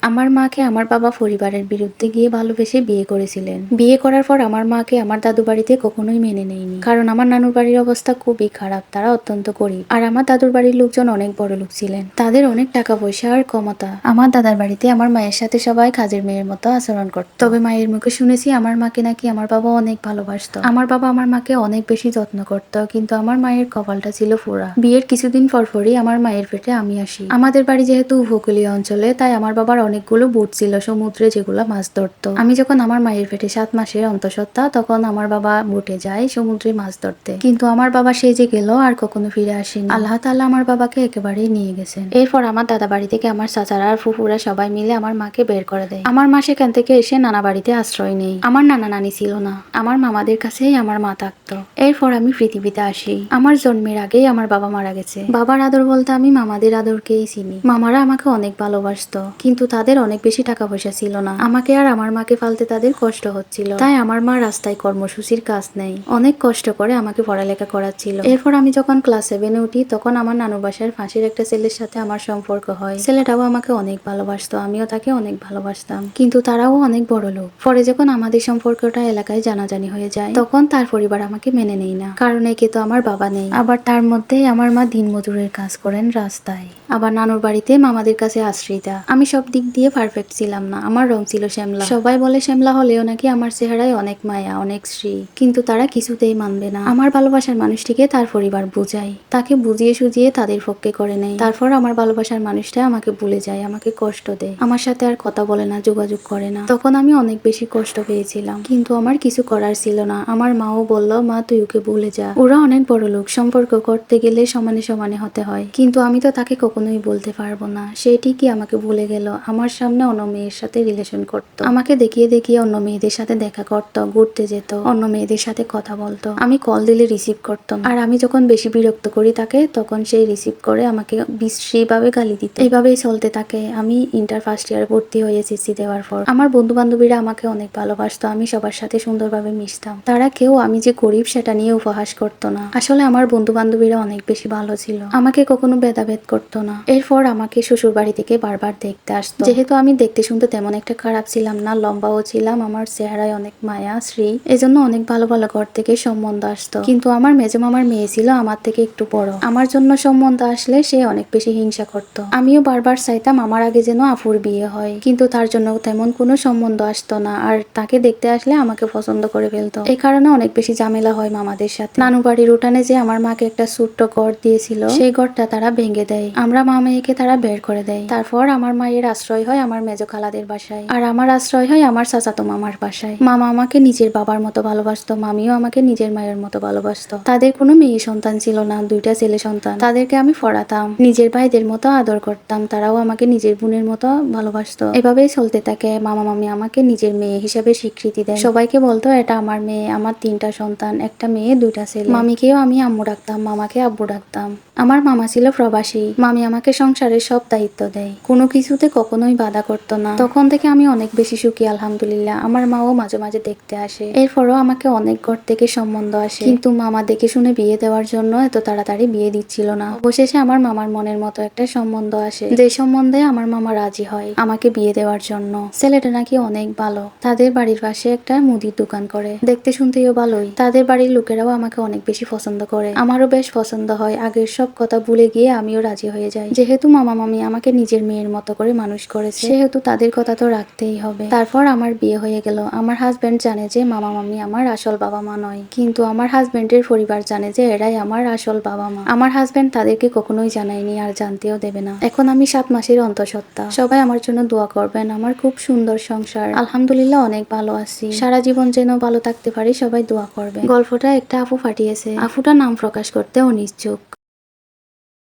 আমার মাকে আমার বাবা পরিবারের বিরুদ্ধে গিয়ে ভালোবেসে বিয়ে করেছিলেন। বিয়ে করার পর আমার মাকে আমার দাদু বাড়িতে কখনোই মেনে নেয়নি, কারণ আমার নানুর বাড়ির অবস্থা খুবই খারাপ, তারা অত্যন্ত গরিব। আর আমার দাদুর বাড়ির লোকজন অনেক বড় লোক ছিলেন, তাদের অনেক টাকা পয়সা আর ক্ষমতা। আমার দাদার বাড়িতে আমার মায়ের সাথে সবাই কাজের মেয়ের মতো আচরণ করত। তবে মায়ের মুখে শুনেছি আমার মাকে নাকি আমার বাবা অনেক ভালোবাসত। আমার বাবা আমার মাকে অনেক বেশি যত্ন করত, কিন্তু আমার মায়ের কপালটা ছিল ফোড়া। বিয়ের কিছুদিন পরপরই আমার মায়ের পেটে আমি আসি। আমাদের বাড়ি যেহেতু উপকূলীয় অঞ্চলে, তাই আমার বাবার অনেকগুলো বুট ছিল সমুদ্রে, যেগুলো মাছ ধরতো। আমি যখন আমার মায়ের পেটে 7 মাসের অন্তঃসত্ত্বা, তখন আমার বাবা বুটে যায় সমুদ্রে মাছ ধরতে। কিন্তু আমার বাবা সে যে গেল আর কখনো ফিরে আসেনি। আল্লাহ তাআলা আমার বাবাকে একেবারেই নিয়ে গেছেন। এরপর আমার দাদা বাড়ি থেকে আমার চাচারা আর ফুফুরা সবাই মিলে আমার মাকে বের করে দেয়। আমার মা সেখান থেকে এসে নানা বাড়িতে আশ্রয় নেই। আমার নানা নানি ছিল না, আমার মামাদের কাছেই আমার মা থাকতো। এরপর আমি পৃথিবীতে আসি। আমার জন্মের আগেই আমার বাবা মারা গেছে। বাবার আদর বলতে আমি মামাদের আদরকেই চিনি। মামারা আমাকে অনেক ভালোবাসতো, কিন্তু তাদের অনেক বেশি টাকা পয়সা ছিল না। আমাকে আর আমার মাকে পালতে তাদের কষ্ট হচ্ছিল, তাই আমার মা রাস্তায় কর্মসূচির কাজ নেই, অনেক কষ্ট করে আমাকে পড়ালেখা করাচ্ছিল। এরপর আমি যখন ক্লাস 7-এ উঠি, তখন আমার নানু বাসার ফাঁসির একটা ছেলের সাথে আমার সম্পর্ক হয়। ছেলেটাও আমাকে অনেক ভালোবাসতো, আমিও তাকে অনেক ভালোবাসতাম, কিন্তু তারাও অনেক বড় লোক। পরে যখন আমাদের সম্পর্কটা এলাকায় জানাজানি হয়ে যায়, তখন তার পরিবার আমাকে মেনে নেই না, কারণ একে তো আমার বাবা নেই। আবার তার মধ্যেই আমার মা দিনমজুরের কাজ করেন রাস্তায়, আবার নানুর বাড়িতে মামাদের কাছে আশ্রিতা। আমি সব দিক দিয়ে পারফেক্ট ছিলাম না। আমার রং ছিল শ্যামলা। সবাই বলে শ্যামলা হলেও নাকি আমার চেহারায় অনেক মায়া, অনেক শ্রী, কিন্তু তারা কিছুতেই মানবে না। আমার ভালোবাসার মানুষটিকে তার পরিবার বুঝায়, তাকে বুঝিয়ে সুজিয়ে তাদের পক্ষে করে নেয়। তারপর আমার ভালোবাসার মানুষটা আমাকে ভুলে যায়, আমাকে কষ্ট দেয়, আমার সাথে আর কথা বলে না, যোগাযোগ করে না। তখন আমি অনেক বেশি কষ্ট পেয়েছিলাম, কিন্তু আমার কিছু করার ছিল না। আমার মাও বলল, মা তুই ওকে ভুলে যা, ওরা অনেক বড় লোক, সম্পর্ক করতে গেলে সমানে সমানে হতে হয়। কিন্তু আমি তো তাকে কখনোই বলতে পারবো না। সে ঠিকই আমাকে ভুলে গেল, আমার সামনে অন্য মেয়ের সাথে রিলেশন করত, আমাকে দেখিয়ে দেখিয়ে অন্য মেয়েদের সাথে দেখা করত, ঘুরতে যেত, অন্য মেয়েদের সাথে কথা বলতো। আমি কল দিলে রিসিভ করতো না, আর আমি যখন বেশি বিরক্ত করি তাকে, তখন সে রিসিভ করে আমাকে বিশ্রী ভাবে গালি দিত। এইভাবেই চলতে থাকে। আমি ইন্টার ফার্স্ট ইয়ারে ভর্তি হয়ে এসএসসি দেওয়ার পর আমার বন্ধু বান্ধবীরা আমাকে অনেক ভালোবাসতো, আমি সবার সাথে সুন্দরভাবে মিশতাম। তারা কেউ আমি যে গরিব সেটা নিয়ে উপহাস করতো না। আসলে আমার বন্ধু বান্ধবীরা অনেক বেশি ভালো ছিল, আমাকে কখনো ভেদাভেদ করতো না। এরপর আমাকে শ্বশুর বাড়ি থেকে বারবার দেখতে আসতো। যেহেতু আমি দেখতে শুনতে তেমন একটা খারাপ ছিলাম না, লম্বাও ছিলাম, আমার চেহারায় অনেক মায়া শ্রী, এজন্য অনেক ভালো ভালো ঘর থেকে সম্বন্ধ আসতো। কিন্তু আমার মেজো মামার মেয়ে ছিল আমার থেকে একটু বড়, আমার জন্য সম্বন্ধ আসলে সে অনেক বেশি হিংসা করত। আমিও বারবার চাইতাম আমার আগে যেন আফুর বিয়ে হয়, কিন্তু তার জন্য তেমন কোনো সম্বন্ধ আসতো না, আর তাকে দেখতে আসলে আমাকে পছন্দ করে ফেলতো। এই কারণে অনেক বেশি ঝামেলা হয় মামাদের সাথে। নানু বাড়ির উঠানে যে আমার মাকে একটা ছোট্ট ঘর দিয়েছিল, সেই ঘরটা তারা ভেঙে দেয়, আমরা মা মেয়েকে তারা বের করে দেয়। তারপর আমার মায়ের আশ্রয় হয় আমার মেজো খালাদের বাসায়, আর আমার আশ্রয় হয় আমার চাচাতো মামার বাসায়। মামা আমাকে নিজের বাবার মতো ভালোবাসতো, মামিও আমাকে নিজের মায়ের মতো ভালোবাসতো। তাদের কোনো মেয়ে সন্তান ছিল না, 2টা ছেলে সন্তান। তাদেরকে আমি পড়াতাম, নিজের ভাইদের মতো আদর করতাম, তারাও আমাকে নিজের বোনের মতো ভালোবাসতো। এভাবেই চলতে থাকে। মামা মামি আমাকে নিজের মেয়ে হিসেবে স্বীকৃতি দেয়, সবাইকে বলতো এটা আমার মেয়ে, আমার 3টা সন্তান, একটা মেয়ে 2টা ছেলে। মামিকেও আমি আম্মু ডাকতাম, মামাকে আব্বু ডাকতাম। আমার মামা ছিল প্রবাসী, মামি আমাকে সংসারের সব দায়িত্ব দেয়, কোনো কিছুতে কখনোই বাধা করতো না। তখন থেকে আমি অনেক বেশি সুখী আলহামদুলিল্লাহ। আমার মাও মাঝে মাঝে দেখতে আসে, এরপরও আমাকে অনেক ঘর থেকে সম্বন্ধ আসে, কিন্তু মামা দেখে শুনে বিয়ে দেওয়ার জন্য এত তাড়াতাড়ি বিয়ে দিচ্ছিল না। অবশেষে আমার মামার মনের মতো একটা সম্বন্ধ আসে, যে সম্বন্ধে আমার মামা রাজি হয় আমাকে বিয়ে দেওয়ার জন্য। ছেলেটা নাকি অনেক ভালো, তাদের বাড়ির পাশে একটা মুদির দোকান করে, দেখতে শুনতেও ভালোই। তাদের বাড়ির লোকেরাও আমাকে অনেক বেশি পছন্দ করে, আমারও বেশ পছন্দ হয়। আগের সব কথা ভুলে গিয়ে আমিও রাজি হয়ে যাই। যেহেতু মামা মামি আমাকে নিজের মেয়ের মতো করে মানুষ করেছে, সেহেতু তাদের কথা তো রাখতেই হবে। তারপর আমার বিয়ে হয়ে গেল। আমার হাজবেন্ড জানে যে মামা মামি আমার আসল বাবা মা নয়, কিন্তু আমার হাজবেন্ডের পরিবার জানে যে এরাই আমার আসল বাবা মা। আমার হাজবেন্ড তাদেরকে কখনোই জানায়নি, আর জানতেও দেবে না। এখন আমি 7 মাসের অন্তঃসত্ত্বা। সবাই আমার জন্য দোয়া করবেন। আমার খুব সুন্দর সংসার, আলহামদুলিল্লাহ অনেক ভালো আছি। সারা জীবন যেন ভালো থাকতে পারি, সবাই দোয়া করবেন। গল্পটা একটা আপু পাঠিয়েছে, আপুটা নাম প্রকাশ করতে অনিচ্ছুক।